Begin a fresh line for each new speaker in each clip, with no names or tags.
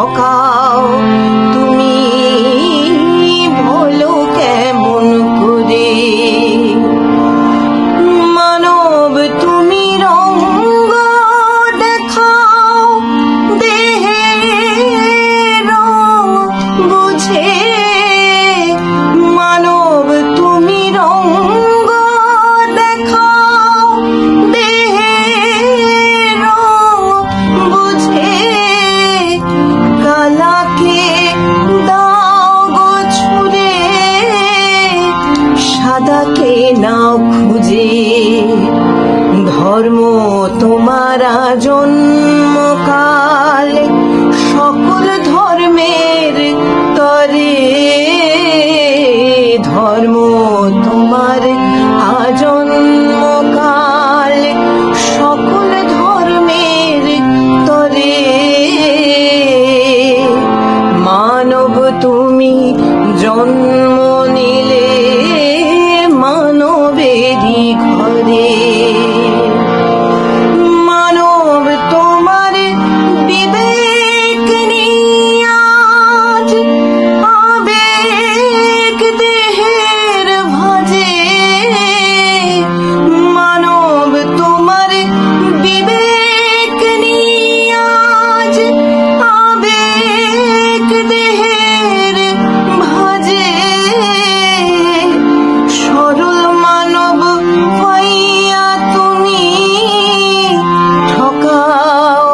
ঠকাও তুমি বলো কেমন করে। মানব তুমি রঙ্গ দেখাও দেহের রং বুঝে। মানব তুমি রঙ্গ দেখাও দেহের রং বুঝে। কালাকে দাও গো ছুঁড়ে সাদাকে নাও খুঁজে। ধর্ম তোমারা জন্মকাল সকল ধর্মের তরে। ধর্ম তোমার আজন্মকাল সকল ধর্মের তরে। মানব তুমি জন্ম নিলে মানবেরই ঘরে। মানব তোমার বিবেক নিয়ে আজ আবেগ দেহের ভাজে। মানব তোমার বিবেক নিয়ে আজ আবেগ দেহের ভাজে। সরল মানব হইয়া তুমি ঠকাও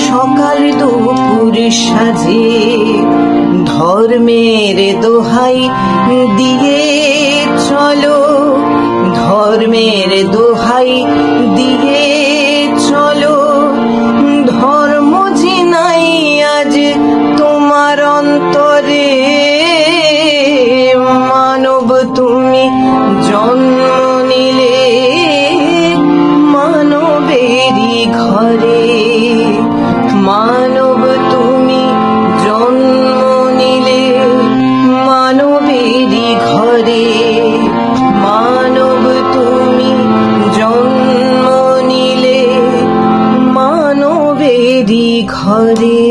সকাল দুপুর সাজে। ধর্মের দোহাই দিয়ে চলো ধর্মের দোহাই দিয়ে চলো। ধর্ম জিনাই আজ তোমার অন্তরে। মানব তুমি জন্ম নিলে মানবেরই ঘরে। মানব তুমি জন্ম নিলে মানবেরই ঘরে। মানব তুমি জন্ম নিলে মানবেরই ঘরে।